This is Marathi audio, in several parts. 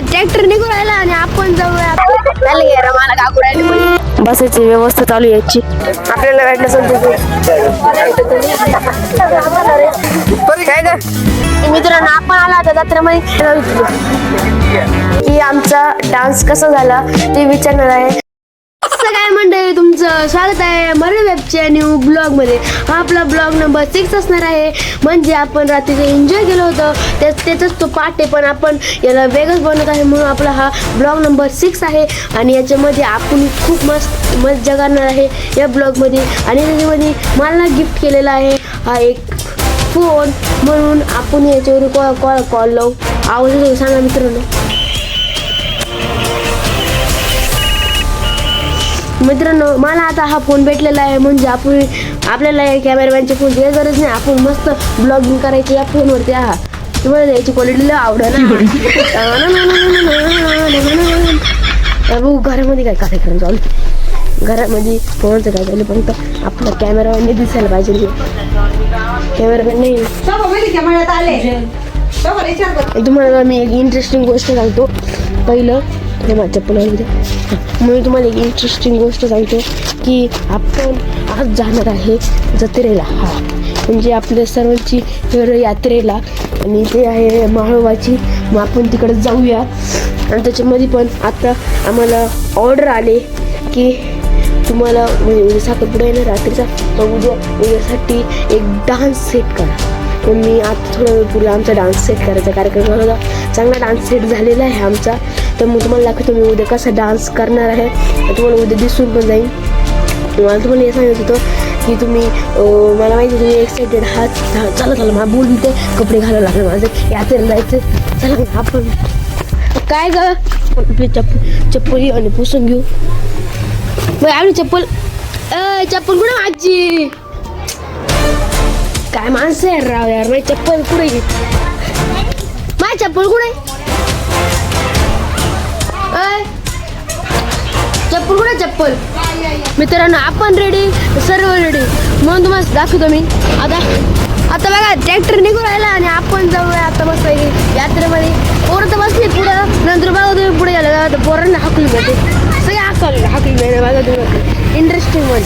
ट्रॅक्टर निघून राहिला आणि आपण जाऊया मला काकू राहिली बसायची व्यवस्था चालू याची आपल्याला वाटलं काय ग मित्रांनो आपण आला आता जत्रेमध्ये की आमचा डान्स कसा झाला ते विचारणार आहे. काय मंडळी तुमचं स्वागत आहे मराठी वेबच्या न्यू ब्लॉग मध्ये. हा आपला ब्लॉग नंबर 6 असणार आहे. म्हणजे आपण रात्रीचं एन्जॉय केलं होतं त्याचाच तो पार्ट आहे, पण आपण याला वेगळंच बनवत आहे म्हणून आपला हा ब्लॉग नंबर 6 आहे. आणि याच्यामध्ये आपण खूप मस्त मजा करणार आहे या ब्लॉगमध्ये. आणि त्याच्यामध्ये मला गिफ्ट केलेला आहे हा एक फोन, म्हणून आपण याच्यावर कॉल लावू. आवाज सांगा मित्रांनो. मित्रांनो मला आता हा फोन भेटलेला आहे, म्हणजे आपण आपल्याला कॅमेरामॅनचे फोन घ्यायची गरज नाही. आपण मस्त ब्लॉगिंग करायची या फोनवरती. तुम्हाला याची क्वालिटी आवडेल भाऊ. घरामध्ये काय कार्यक्रम चालू, घरामध्ये फोनचं काय चालू, पण आपला कॅमेरामॅनने दिसायला पाहिजे. कॅमेरामॅन नाही. तुम्हाला मी एक इंटरेस्टिंग गोष्ट सांगतो. पहिलं माझ्या चप्पलामध्ये मी तुम्हाला एक इंटरेस्टिंग गोष्ट सांगतो की आपण आज जाणार आहे जत्रेला. म्हणजे आपल्या सर्वांची यात्रेला, आणि ते आहे माळोबाची. मग आपण तिकडे जाऊया. आणि त्याच्यामध्ये पण आता आम्हाला ऑर्डर आले की तुम्हाला म्हणजे साखरपुडा आहे ना रात्रीचा, तर उद्यासाठी एक डान्स सेट करा. पण मी आता थोडा वेळ पूर्वी आमचा डान्स सेट करायचा कार्यक्रम होता. चांगला डान्स सेट झालेला आहे आमचा. तर मग तुम्हाला दाखवतो मी उद्या कसा डान्स करणार आहे. तुम्हाला उद्या दिसून पण जाईल. मला तुम्हाला हे सांगत होतं की तुम्ही मला माहिती तुम्ही एक्साइटेड आहात. चला चला मला बोलून ते कपडे घालायला लागले माझं, यात्रेला जायचं. चला आपण काय ग आपली चप्पल आणि पुसून घेऊ. बाई आपली चप्पल कुठे माझी? काय माणसं आहे राव यार. माझी चप्पल कुठे घे, माझी चप्पल कुठे, चप्पल कुठे चप्पल. मित्रांनो आपण रेडी, सर्व रेडी, म्हणून तुम्हाला दाखवतो मी. आता बघा ट्रॅक्टर निघून राहिला आणि आपण जाऊया आता मस्त यात्रेमध्ये. पोरं तर बसली पुढं, नंतर बघा तुम्ही पुढे गेला तर पोरांना हाकलून जाते. सगळे हाकलून जाते बघा तुम्ही. Interesting one.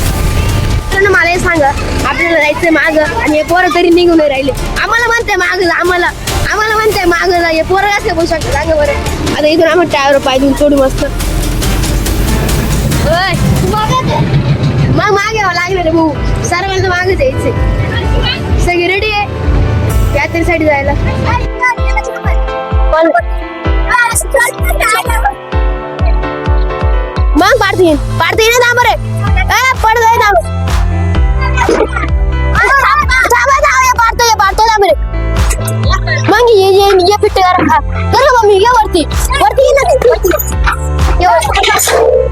मला हे सांगा, आपल्याला जायचंय मागं आणि हे पोरं तरी निघून नाही राहिले. आम्हाला म्हणते मागं जा, आम्हाला म्हणते मागं जा. हे पोरं असले बसू शकते सांगा बरं. आता इथून आम्हाला टायर पाय देऊन थोडी मस्त मग मागे यावं लागणार भाऊ. सर्वांना मागे जायचंय. सगळी रेडी आहे यात्रेसाठी जायला. मग पाडते ना बरे पडतोय ना. पाडतो ना बरे. मग ये फिट करा मम्मी. ये वरती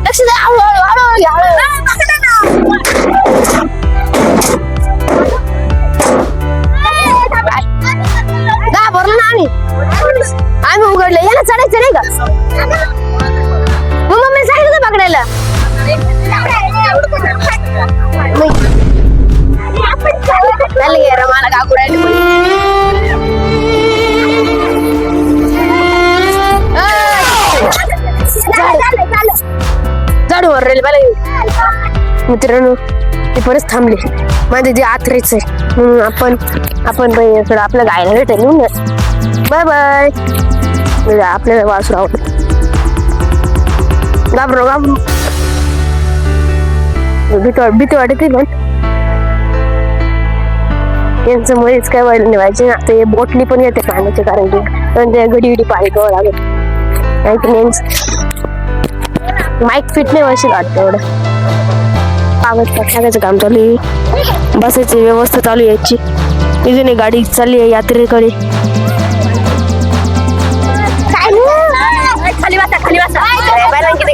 लक्ष द्या. हळूहळू घाबरलो ना आम्ही उघडलं. याला चढायचं नाही का? मग मम्मी सांगितलं होतं पकडायला. मला काकू राहिली. झाडूवर राहिले मला. मित्रांनो ते परत थांबले. माझे जे आत्रेच आहे म्हणून आपण थोडं आपल्या गायला भेटेल. Bye bye. आपल्याला वासरू आवडत. घाबरो भीती वाटते, पण यांचं मध्येच काय व्हायला नाही पाहिजे. आता हे बोटली पण येते पाण्याचे, कारण की त्या घडी पाणी कवा लागत. माईक फिट नाही अशी वाटतं. एवढं कागद टाकायचं काम चालू आहे. बसायची व्यवस्था चालू याची. इथून एक गाडी चालली आहे यात्रेकडे. खाली बसा किती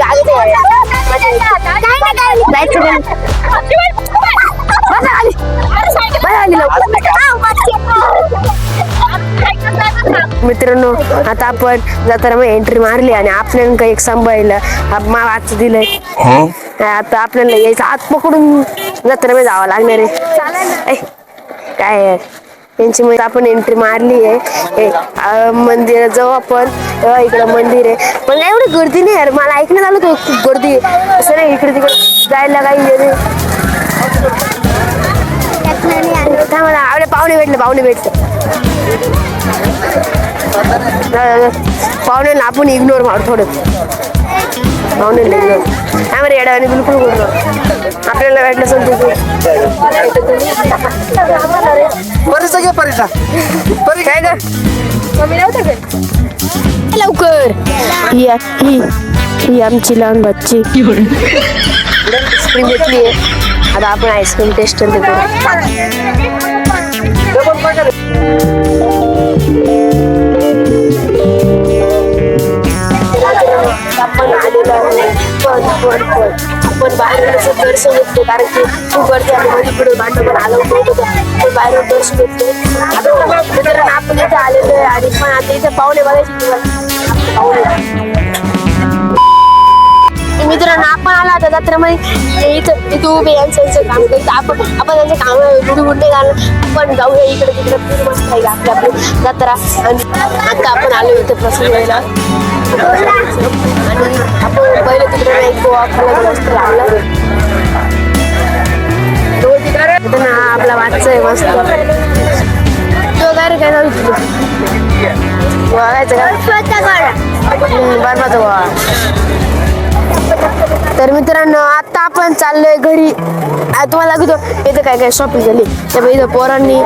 मित्रांनो आता आपण जाताना एंट्री मारली आणि आपल्याला काही एक सांभाळलं वाच दिलंय. आता आपल्याला यायचं हात पकडून जत्रेमध्ये जावं लागणार आहे. काय यांची मध्ये आपण एंट्री मारली आहे मंदिरात जाऊ आपण. इकडं मंदिर आहे पण एवढी गर्दी नाही यार. मला ऐकण्यात आलं तर खूप गर्दी आहे असं नाही. इकडे तिकडे जायला काही हे नाही. आपले पाहुणे भेटले पाहुण्याला आपण इग्नोर मारू थोडं. पाहुण्याला इग्नोर आम्हाला येडावाने बिलकुल करू. आपल्याला वाटलं समजू काय का लवकर. ही आमची लहान बच्ची आईस्क्रीम घेतली आहे. आता आपण आईस्क्रीम टेस्ट करू. आपण आलेलो आहे आपण बाहेर दर्शन घेतले कारण की खूप गर्दी आणि मध्ये पुढे भांडण आलं होतं पण बाहेर दर्शन घेतले. मित्रांनो आपण इथे आलेलो आहे आणि पण आता इथे पाहुणे बघायचे. मित्रांनो आपण आला होता जत्रेमध्ये इथं उभे यांचं काम करतो. आपण त्यांचं काम गुडगुडे घालून आपण जाऊया इकडे तिकडे पूर्ण मस्त आहे आपली आपली जत्रा. आणि आता आपण आलो इथे प्रसन्न व्हायला आणि आपण पहिले तिकडे एक गोवा खायला मस्त लागला. हा आपला वाटचं आहे मस्त. तो काय काय जाऊ तुझं बघायचं का बरं गोवा. तर मित्रांनो आता आपण चाललोय घरी. तुम्हाला दाखवतो इथं काय काय शॉपिंग झाली. त्यामुळे इथं पोरांनी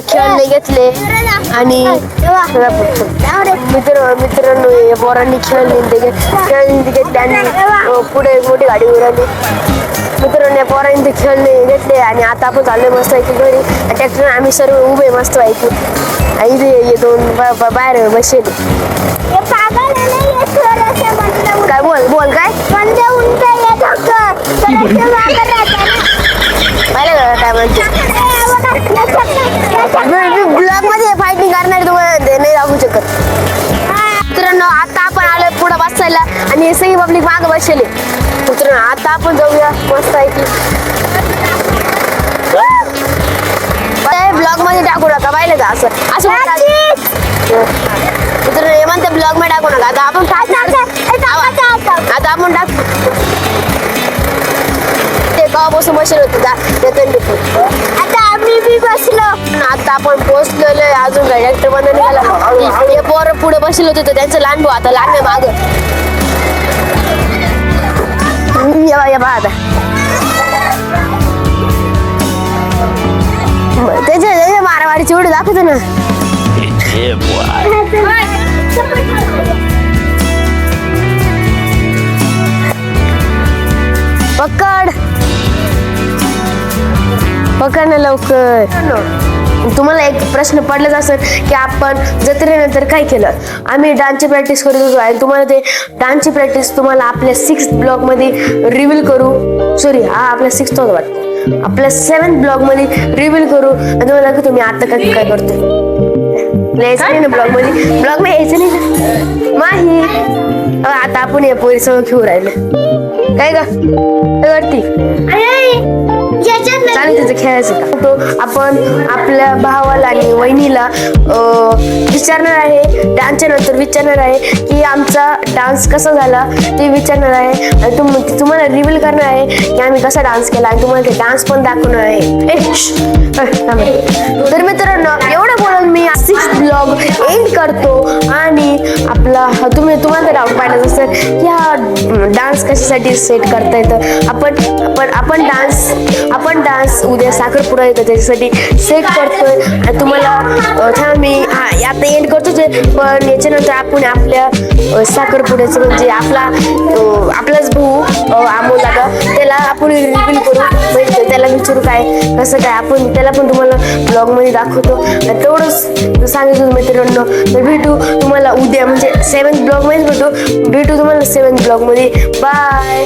खेळणे घेतले आणि मित्रांनो पोरांनी खेळणे घेतले आणि पुढे एक मोठी गाडी उराली. मित्रांनो या पोरांनी ते खेळणे घेतले आणि आता आपण चाललोय मस्त की घरी. ट्रॅक्टर आम्ही सर्व उभे मस्त व्हायचे. इथे दोन बाहेर बसेल. काय बोल काय काय म्हणते ब्लॉग मध्ये फायटिंग करणार तुम्हाला नाही दाखवू शकत. मित्रांनो आता आपण आलोय पुढे बसायला आणि हे सगळी पब्लिक मागे बसले. मित्रांनो आता आपण जाऊया मस्त आहे की ब्लॉग मध्ये टाकू नका पाहिलं का असं असं मित्रांनो हे म्हणते ब्लॉग मध्ये टाकू नका. आता आपण आता आपण टाक ते गावापासून बसलो होतो आता आम्ही बी बसलो. आता आपण पोहोचलेलो आहे. अजून काय ट्रॅक्टर बंद निघाला. हे पोरं पुढे बसलो होते तर त्यांचं लहान भाऊ आता लहान माग ये बा आता त्याच्या मारामारीची उडी दाखवतो ना. पकड ना लवकर. तुम्हाला एक प्रश्न पडलाच असेल की आपण जत्रेनंतर काय केलं. आम्ही डान्सची प्रॅक्टिस करत होतो आणि तुम्हाला ते डान्सची प्रॅक्टिस तुम्हाला आपल्या 6th ब्लॉग मध्ये रिव्हील करू. सॉरी हा आपल्या 6th होता वाटतं. आपल्या 7th ब्लॉग मध्ये रिव्हील करू आणि तुम्हाला दाखवतो मी आता काय करतोय. यायचं नाही ना ब्लॉग मध्ये यायचं नाही माही. आता आपण या पोरी सगळं घेऊन राहिलं काय का वरती चालेल तिचं खेळायचं का. तो आपण आपल्या भावाला आणि वहिनीला विचारणार आहे. डान्सच्या नंतर विचारणार आहे की आमचा डान्स कसा झाला ते विचारणार आहे आणि तुम्हाला रिव्हील करणार आहे की आम्ही कसा डान्स केला आणि तुम्हाला ते डान्स पण दाखवणार आहे. तर मित्रांनो एवढं बोलून मी 6th ब्लॉग एंड करतो. आणि आपला तुम्हाला डाऊट पाहिलं असेल की हा डान्स कशासाठी सेट करता येतं. आपण डान्स उद्या साखरपुडा येतं त्याच्यासाठी सेट करतोय आणि तुम्हाला छान मी आता एंड करतोच आहे. पण याच्यानंतर आपण आपल्या साखरपुड्याचं म्हणजे आपलाच भाऊ अमोल दादा त्याला आपण रिव्हील करू. म्हणजे त्याला विचारू काय कसं काय आपण त्याला पण तुम्हाला ब्लॉग मध्ये दाखवतो. तेवढंच सांगितलं मित्रांनो. तर भेटू तुम्हाला उद्या म्हणजे 7th ब्लॉग मध्ये भेटू तुम्हाला 7th ब्लॉग मध्ये. बाय.